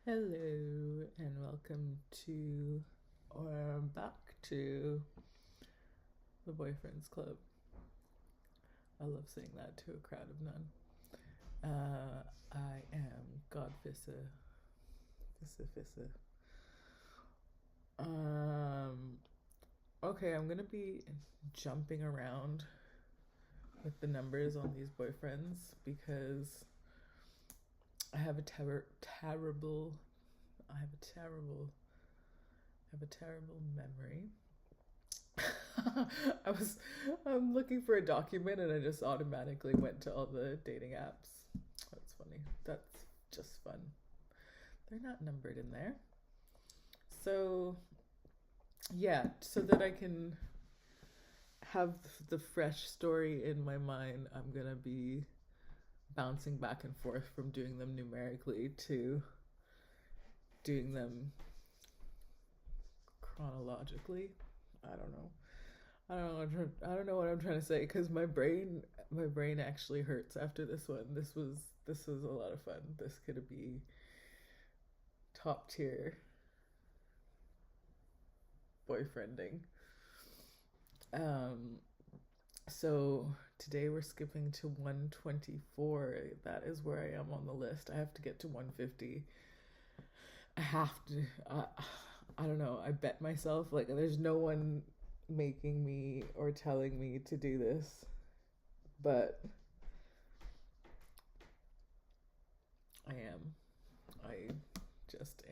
Hello and welcome to or back to the Boyfriends Club. I love saying that to a crowd of none. I am Godfissa. Fissa. Um, okay, I'm gonna be jumping around with the numbers on these boyfriends because I have a terrible memory. I'm looking for a document and I just automatically went to all the dating apps. That's funny. That's just fun. They're not numbered in there. So yeah, so that I can have the fresh story in my mind, I'm gonna be bouncing back and forth from doing them numerically to doing them chronologically. I don't know. I don't know what I'm trying to say because my brain actually hurts after this one. This was a lot of fun. This could be top tier boyfriending. Um, so today we're skipping to 124. That is where I am on the list. I have to get to 150. I have to. I don't know. I bet myself like there's no one making me or telling me to do this, but I am. I just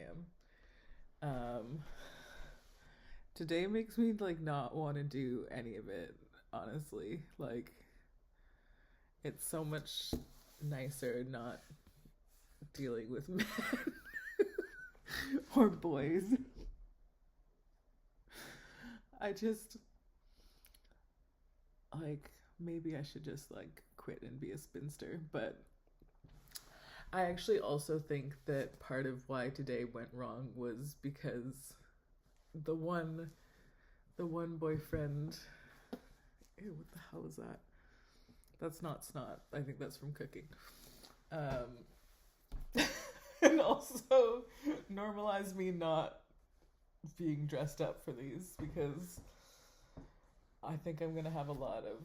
am. Today makes me like not want to do any of it, honestly. Like it's so much nicer not dealing with men or boys. I just like maybe I should just like quit and be a spinster, but I actually also think that part of why today went wrong was because the one the one boyfriend. Ew, what the hell is that? That's not snot. I think that's from cooking. And also normalize me not being dressed up for these because I think I'm gonna have a lot of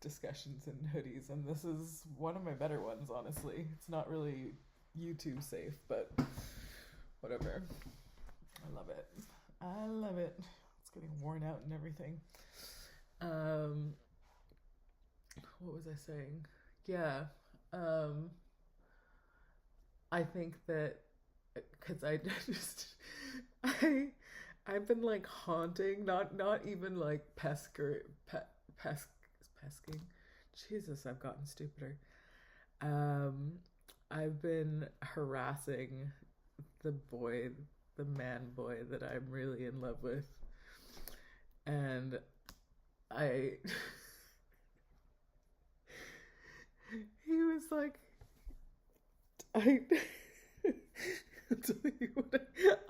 discussions in hoodies, and this is one of my better ones, honestly. It's not really YouTube safe, but whatever. I love it. I love it. It's getting worn out and everything. Um, what was I saying? Yeah. Um, I think that because I just I I've been like haunting, not even like pesking. Jesus, I've gotten stupider. Um, I've been harassing the boy, the man boy that I'm really in love with, and I he was like I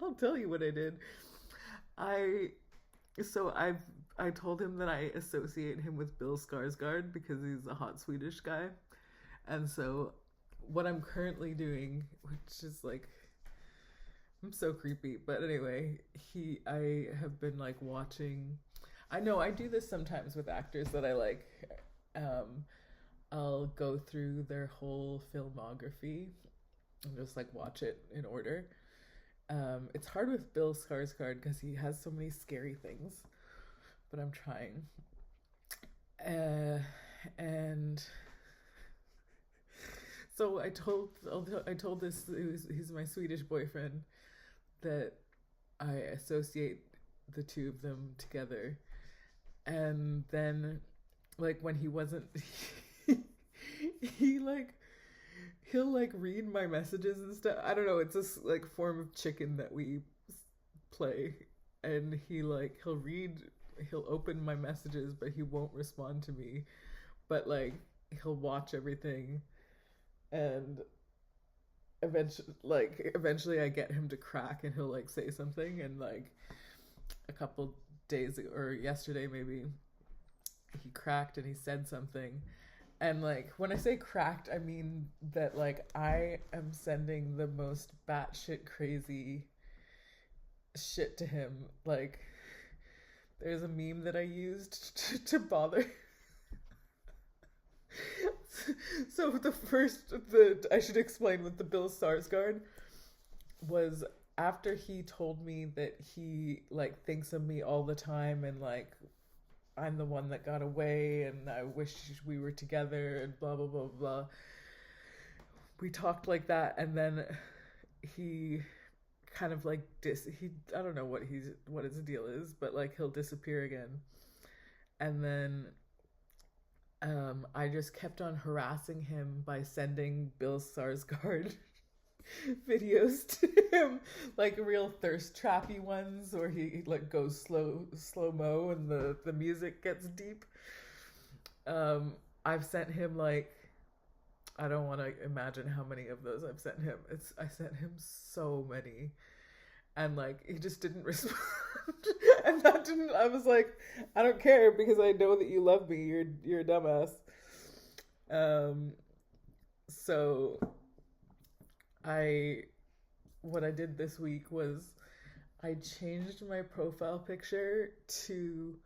I'll tell you what I did. I I told him that I associate him with Bill Skarsgård because he's a hot Swedish guy. And so what I'm currently doing, which is like I'm so creepy, but anyway, he I have been like watching. I know I do this sometimes with actors that I like. Um I'll go through their whole filmography and just like watch it in order. It's hard with Bill Skarsgård because he has so many scary things, but I'm trying. And so I told this he's my Swedish boyfriend that I associate the two of them together, and then like when he wasn't, he like he'll like read my messages and stuff. I don't know. It's this like form of chicken that we play, and he'll open my messages, but he won't respond to me. But like he'll watch everything, and eventually I get him to crack, and he'll like say something, and like a couple days or yesterday maybe he cracked and he said something, And like when I say cracked, I mean that like I am sending the most batshit crazy shit to him. Like there's a meme that I used to bother. So I should explain with the Bill Skarsgård was after he told me that he like thinks of me all the time and like I'm the one that got away and I wish we were together and blah blah blah blah. We talked like that, and then he kind of like I don't know what his deal is, but like he'll disappear again. And then I just kept on harassing him by sending Bill Skarsgård videos to him, like real thirst trappy ones where he like goes slow mo and the music gets deep. I've sent him like, I don't want to imagine how many of those I've sent him. I sent him so many, and like he just didn't respond. And I was like, I don't care because I know that you love me. You're a dumbass. So what I did this week was I changed my profile picture to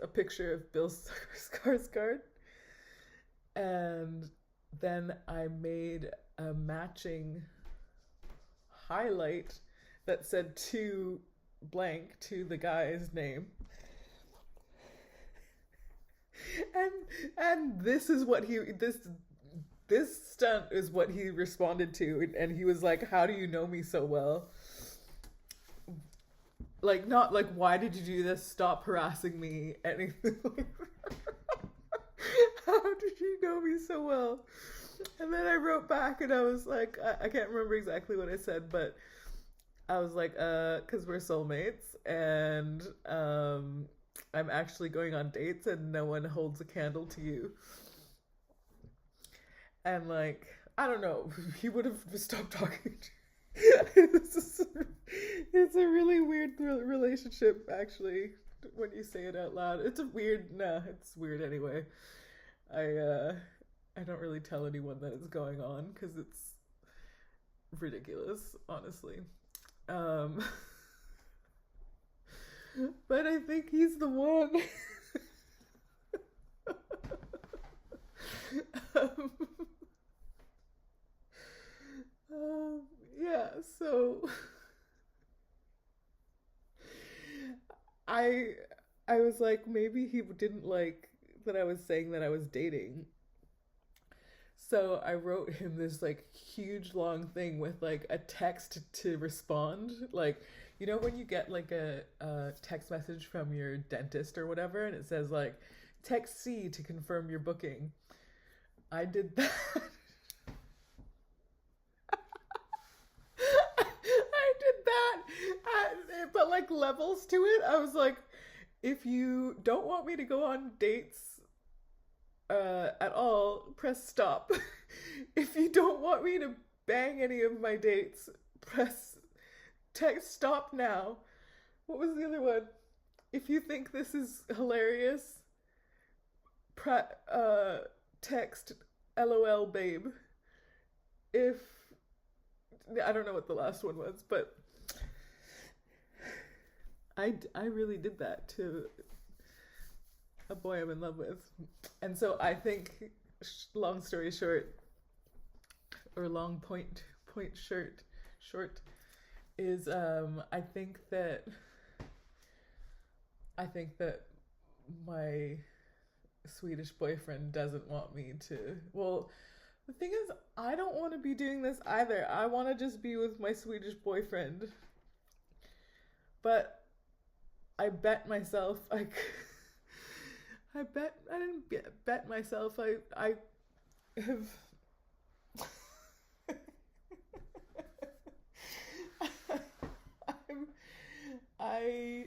a picture of Bill Skarsgård, and then I made a matching highlight that said to blank to the guy's name. And this is what this stunt is what he responded to, and he was like, how do you know me so well? Like, not like, why did you do this? Stop harassing me. Anything like that. How did you know me so well? And then I wrote back and I was like, I can't remember exactly what I said, but I was like, because we're soulmates, and I'm actually going on dates and no one holds a candle to you. And like, I don't know, he would have stopped talking to it's a really weird relationship, actually, when you say it out loud. It's weird anyway. I don't really tell anyone that it's going on because it's ridiculous, honestly. But I think he's the one. Yeah, so I was like, maybe he didn't like that I was saying that I was dating. So I wrote him this like huge long thing with like a text to respond. Like, you know when you get like a text message from your dentist or whatever and it says like, text C to confirm your booking. I did that. I did that. But like levels to it. I was like, if you don't want me to go on dates at all, press stop. If you don't want me to bang any of my dates, press text stop now. What was the other one? If you think this is hilarious, text LOL babe. If I don't know what the last one was, but I really did that to a boy I'm in love with. And so I think, long story short, or long point short is I think that my Swedish boyfriend doesn't want me to. Well, the thing is, I don't want to be doing this either. I want to just be with my Swedish boyfriend. But I bet myself I didn't bet myself. I have I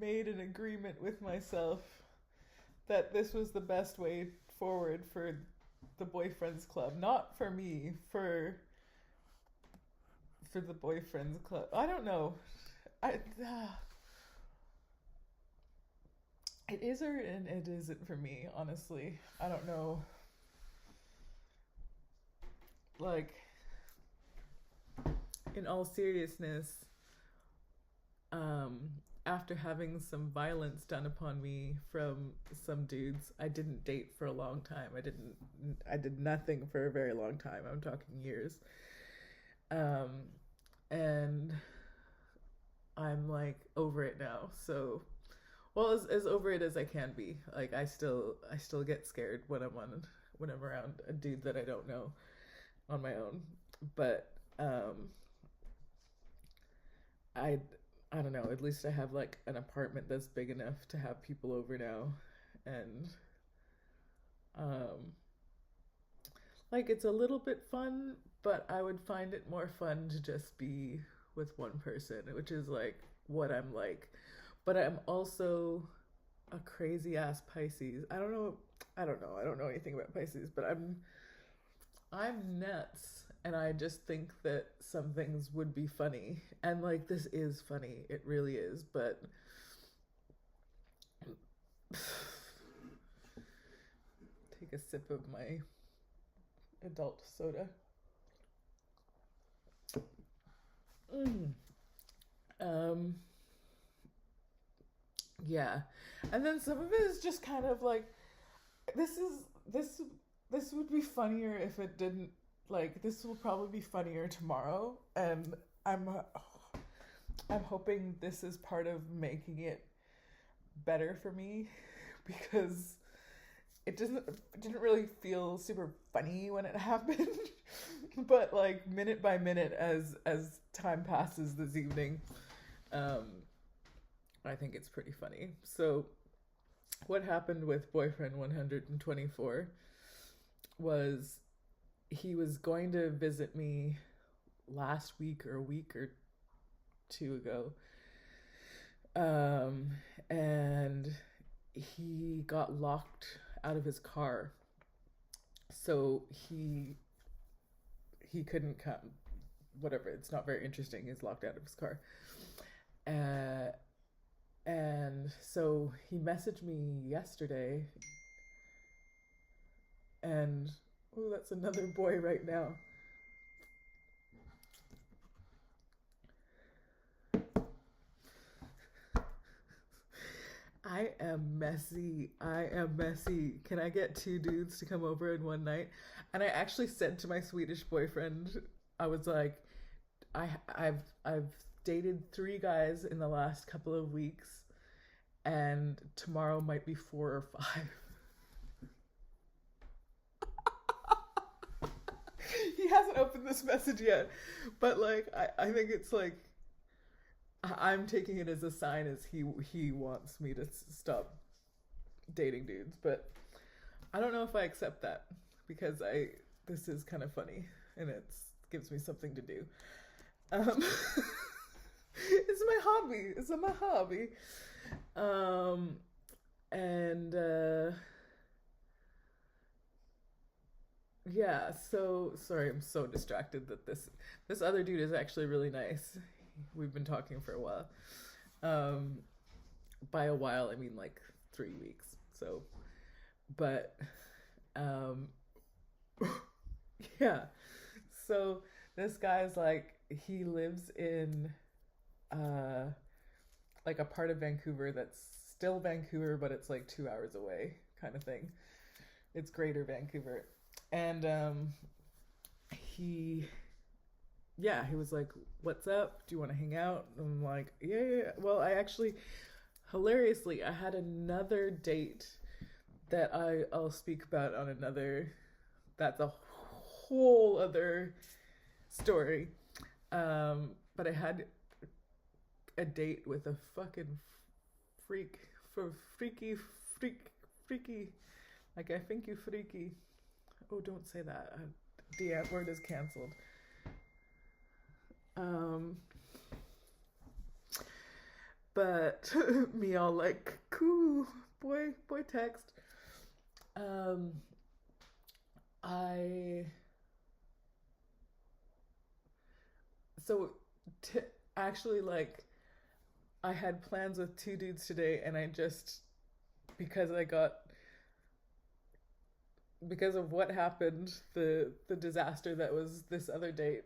made an agreement with myself that this was the best way forward for the boyfriends club, not for me, for the boyfriends club. I don't know. It is or and it isn't for me, honestly. I don't know. Like, in all seriousness, um, after having some violence done upon me from some dudes, I didn't date for a long time. I did nothing for a very long time. I'm talking years. Um, and I'm like over it now. So, well, as over it as I can be. Like I still get scared when I'm around a dude that I don't know on my own. But I I don't know. At least I have like an apartment that's big enough to have people over now, and um, like it's a little bit fun, but I would find it more fun to just be with one person, which is like what I'm like. But I'm also a crazy ass Pisces. I don't know. I don't know. I don't know anything about Pisces, but I'm nuts, and I just think that some things would be funny, and like this is funny. It really is, but take a sip of my adult soda. Mm. Um, yeah, and then some of it is just kind of like this is this this would be funnier if it didn't, like this will probably be funnier tomorrow, and I'm hoping this is part of making it better for me because it didn't really feel super funny when it happened. But like minute by minute as time passes this evening, um I think it's pretty funny. So what happened with boyfriend 124 was he was going to visit me last week or a week or two ago. And he got locked out of his car. So he couldn't come. Whatever, it's not very interesting. He's locked out of his car. And so he messaged me yesterday, and oh, that's another boy right now. I am messy. I am messy. Can I get two dudes to come over in one night? And I actually said to my Swedish boyfriend, I was like, I've dated 3 guys in the last couple of weeks, and tomorrow might be 4 or 5. He hasn't opened this message yet, but like I think it's like I'm taking it as a sign as he wants me to stop dating dudes, but I don't know if I accept that because this is kind of funny and it gives me something to do. It's my hobby. It's my hobby. And yeah, so sorry, I'm so distracted that this other dude is actually really nice. We've been talking for a while. By a while I mean like 3 weeks. So, but yeah. So this guy's like, he lives in like a part of Vancouver that's still Vancouver, but it's like 2 hours away kind of thing. It's greater Vancouver. And he was like, what's up? Do you want to hang out? And I'm like, yeah. Well, I actually, hilariously, I had another date that I'll speak about on another, that's a whole other story. But I had a date with a fucking freak, freaky, like I think you freaky. Oh, don't say that. The N word is canceled. But me all like, cool, boy text. I so actually, like, I had plans with 2 dudes today, and I just because because of what happened, the disaster that was this other date,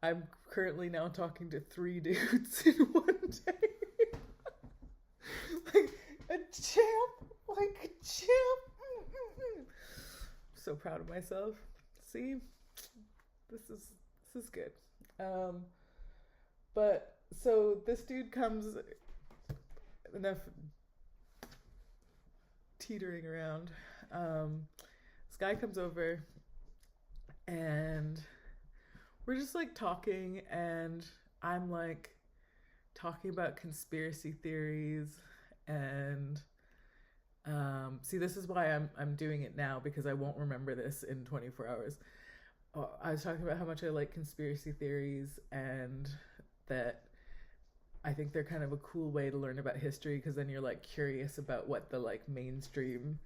I'm currently now talking to 3 dudes in one day. Like a champ, like a champ. So proud of myself. See, this is good. But so this dude comes, enough teetering around. This guy comes over and we're just like talking, and I'm like talking about conspiracy theories and see, this is why I'm doing it now, because I won't remember this in 24 hours. I was talking about how much I like conspiracy theories, and that I think they're kind of a cool way to learn about history, because then you're like curious about what the like mainstream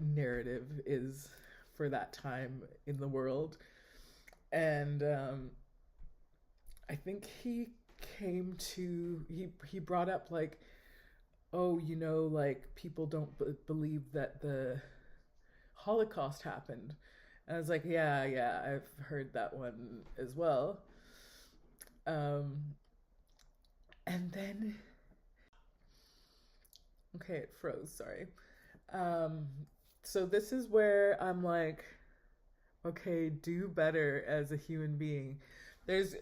narrative is for that time in the world. And I think he brought up like, oh, you know, like people don't believe that the Holocaust happened. And I was like, yeah, I've heard that one as well. And then, okay, it froze, sorry. So this is where I'm like, okay, do better as a human being. There's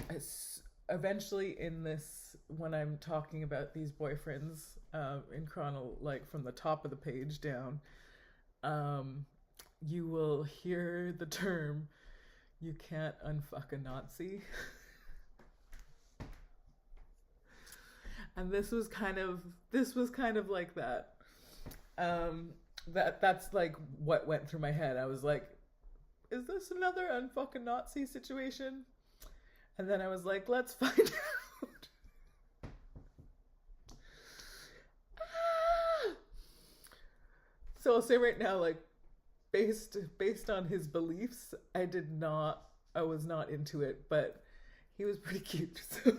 eventually in this, when I'm talking about these boyfriends, in like from the top of the page down, you will hear the term, you can't unfuck a Nazi. And this was kind of like that. That's like what went through my head. I was like, is this another unfucking Nazi situation? And then I was like, let's find out. So I'll say right now, like, based on his beliefs, I was not into it, but he was pretty cute, so.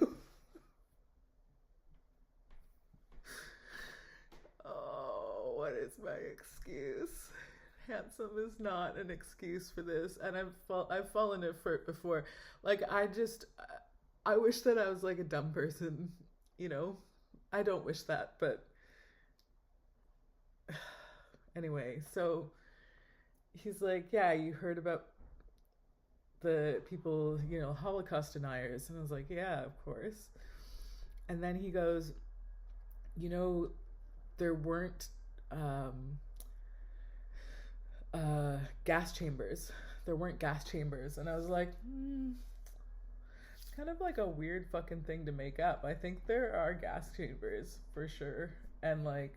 Oh, what is my excuse? Handsome is not an excuse for this, and I've fallen for it before. Like, I wish that I was like a dumb person, you know? I don't wish that, but anyway, so he's like, yeah, you heard about the people, you know, Holocaust deniers. And I was like, yeah, of course. And then he goes, you know, there weren't gas chambers. There weren't gas chambers. And I was like, it's kind of like a weird fucking thing to make up. I think there are gas chambers for sure. And like,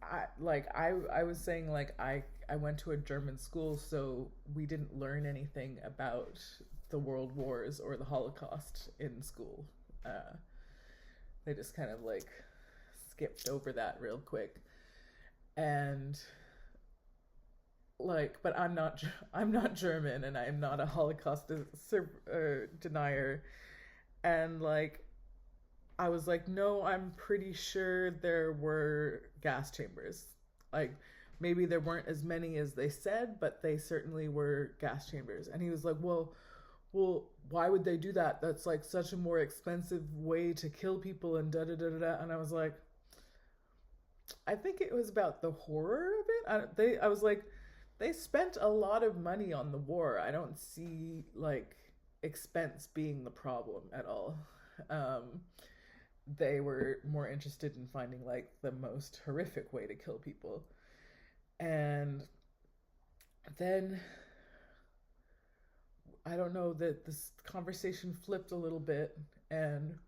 I was saying, like, I went to a German school, so we didn't learn anything about the World Wars or the Holocaust in school. They just kind of like skipped over that real quick. And like, but I'm not German, and I am not a Holocaust denier. And like, I was like, no, I'm pretty sure there were gas chambers. Like, maybe there weren't as many as they said, but they certainly were gas chambers. And he was like, well, why would they do that? That's like such a more expensive way to kill people and da-da-da-da-da. And I was like, I think it was about the horror of it. I was like, they spent a lot of money on the war. I don't see like expense being the problem at all. They were more interested in finding like the most horrific way to kill people. And then I don't know, that this conversation flipped a little bit, and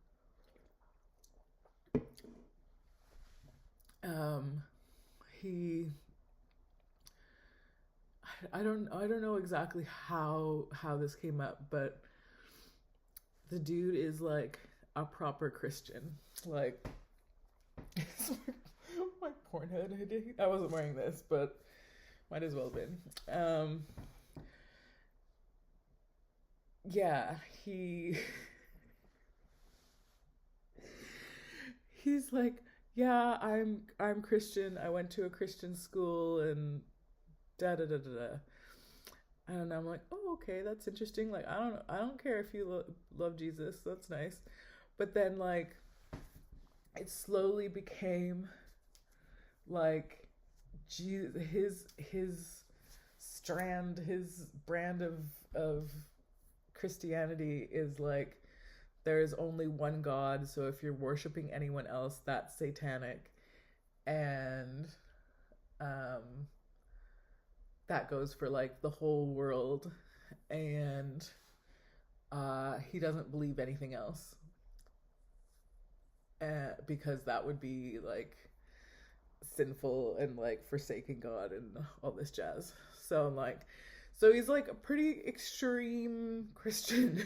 I don't know exactly how this came up, but the dude is like a proper Christian. Like, my Pornhub. I wasn't wearing this, but might as well have been. Yeah, he he's like, yeah, I'm Christian. I went to a Christian school and da da da da da. And I'm like, oh, okay, that's interesting. Like, I don't care if you love Jesus. That's nice. But then, like, it slowly became like his strand, his brand of Christianity is like, there is only one God, so if you're worshiping anyone else, that's satanic. And that goes for like the whole world. And he doesn't believe anything else. Because that would be like sinful and like forsaking God and all this jazz. So I'm like, so he's like a pretty extreme Christian.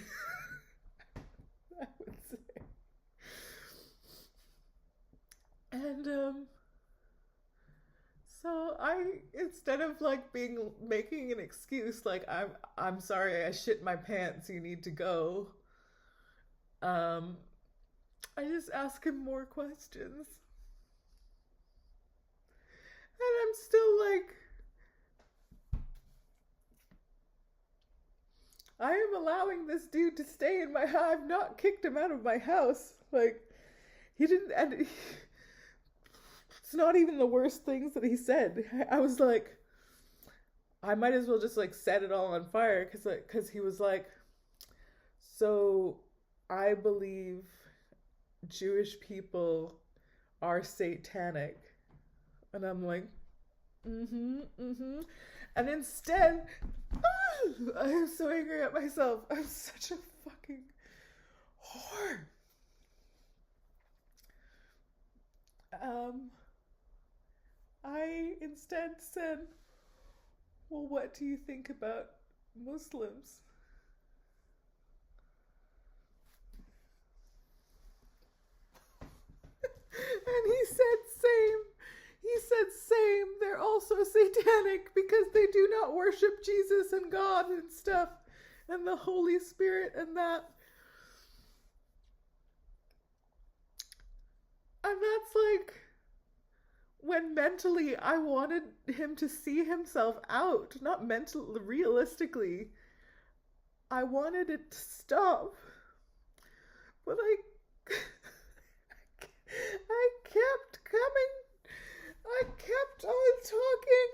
I would say. And so I, instead of like making an excuse like I'm sorry I shit my pants, you need to go, I just ask him more questions. And I'm still like, I am allowing this dude to stay in my house. I've not kicked him out of my house. Like, he didn't, and it's not even the worst things that he said. I was like, I might as well just like set it all on fire, because he was like, so I believe Jewish people are satanic. And I'm like, and instead, I am so angry at myself. I'm such a fucking whore. I instead said, well, what do you think about Muslims? And he said same. He said same. They're also satanic because they do not worship Jesus and God and stuff and the Holy Spirit and that. And that's like when mentally I wanted him to see himself out. Not mentally, realistically. I wanted it to stop. But I kept coming. I kept on talking.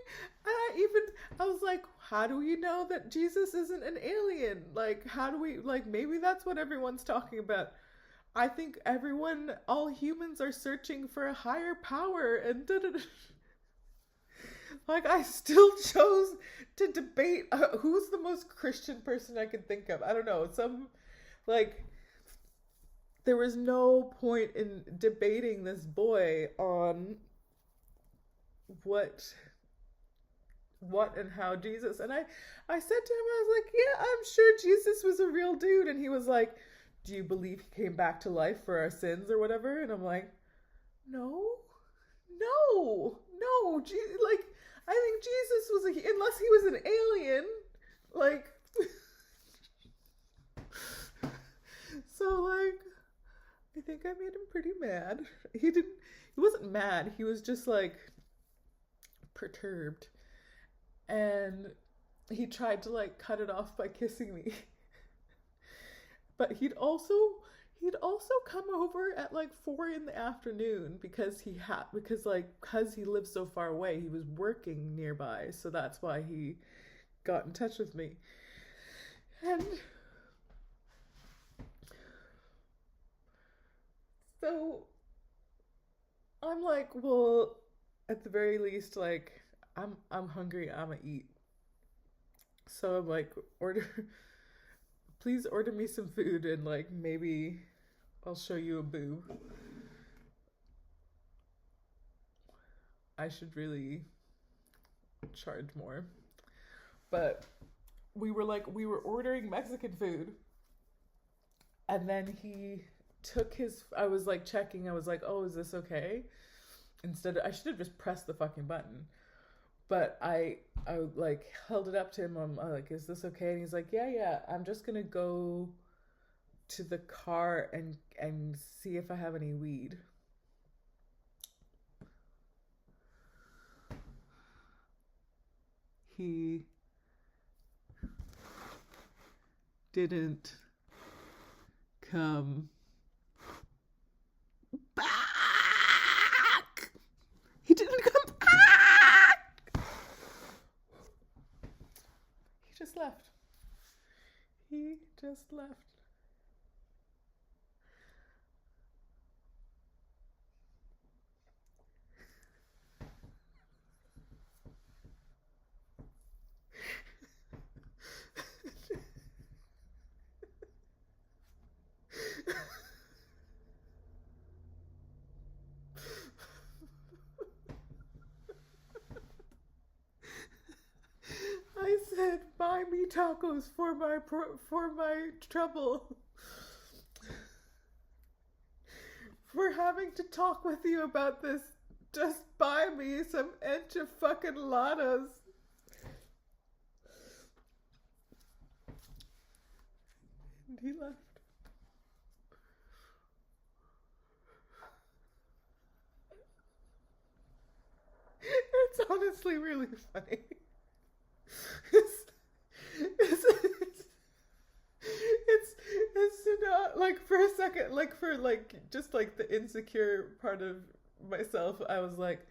And I was like, how do we know that Jesus isn't an alien? Like, how do we, like, maybe that's what everyone's talking about. I think all humans are searching for a higher power and Like, I still chose to debate who's the most Christian person I could think of. I don't know. There was no point in debating this boy on what and how Jesus. And I said to him, I was like, yeah, I'm sure Jesus was a real dude. And he was like, do you believe he came back to life for our sins or whatever? And I'm like, no. Like, I think Jesus was unless he was an alien, like, so like, I think I made him pretty mad. He wasn't mad. He was just like perturbed. And he tried to like cut it off by kissing me. But he'd also come over at like 4 p.m. because he lived so far away. He was working nearby, so that's why he got in touch with me. And so I'm like, well, at the very least, like, I'm hungry, I'ma eat. So I'm like, please order me some food and like maybe I'll show you a boob. I should really charge more. But we were ordering Mexican food, and then he took I was like checking, I was like, oh, is this okay? I should have just pressed the fucking button. But I like held it up to him. I'm like, is this okay? And he's like, yeah, I'm just gonna go to the car and see if I have any weed. he didn't come back. He didn't come back. He just left. He just left. I said, buy me tacos for my trouble. For having to talk with you about this, just buy me some enchiladas. And he left. It's honestly really funny. It's not like for a second, like for like just like the insecure part of myself, I was like,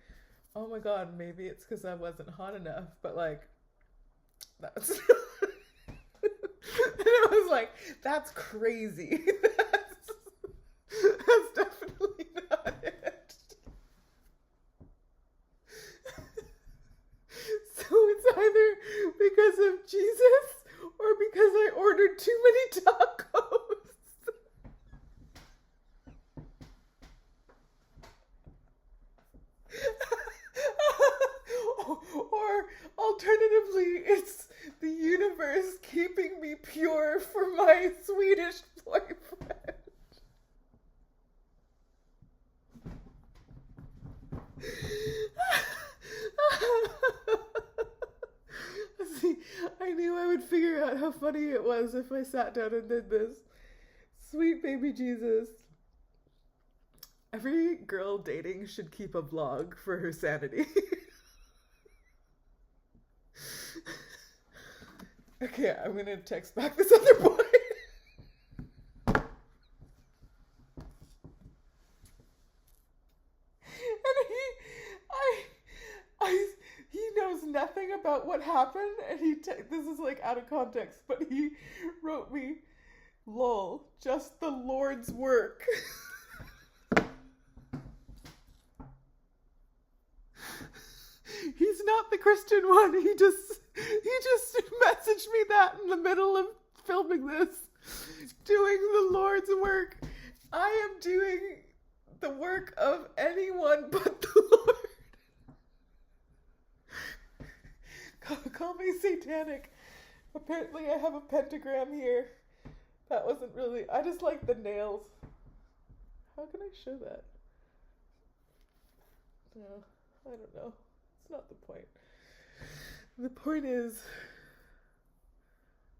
oh my god, maybe it's because I wasn't hot enough, but like that's and I was like, that's crazy. That's definitely not it. So it's either because of Jesus or because I ordered too many tacos. Or alternatively, it's the universe keeping me pure for my Swedish boyfriend. See, I knew I would figure out how funny it was if I sat down and did this. Sweet baby Jesus. Every girl dating should keep a vlog for her sanity. Okay, I'm gonna text back this other boy. He knows nothing about what happened, and this is like out of context, but he wrote me, lol, just the Lord's work. He's not the Christian one. He just messaged me that in the middle of filming this, doing the Lord's work. I am doing the work of anyone but the Lord. Call me satanic. Apparently I have a pentagram here. That wasn't really... I just like the nails. How can I show that? No, I don't know. It's not the point. The point is,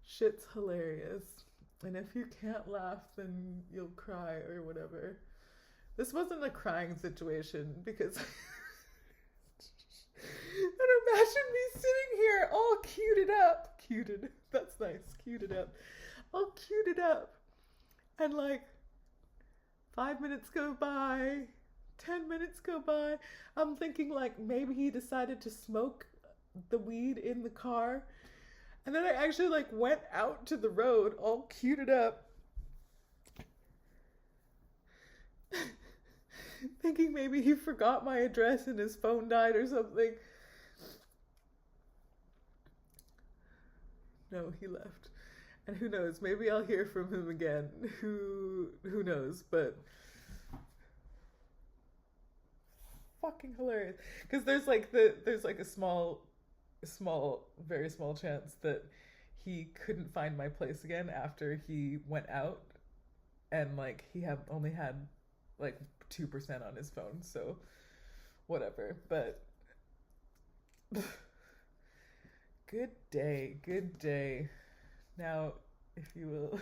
shit's hilarious. And if you can't laugh, then you'll cry or whatever. This wasn't a crying situation because... And imagine me sitting here all cuted up. Cuted. That's nice. Cuted up. All cuted up. And like 5 minutes go by. 10 minutes go by. I'm thinking like maybe he decided to smoke the weed in the car. And then I actually like went out to the road all cuted up. Thinking maybe he forgot my address and his phone died or something. No, he left. And who knows, maybe I'll hear from him again. Who knows, but fucking hilarious. Because there's like a small, very small chance that he couldn't find my place again after he went out, and like he only had like 2% on his phone, so whatever. But good day. Now, if you will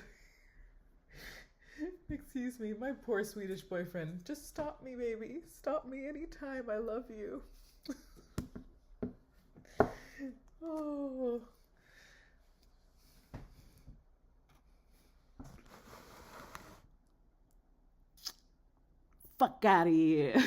excuse me, my poor Swedish boyfriend, just stop me, baby. Stop me anytime. I love you. Oh. Fuck out of here.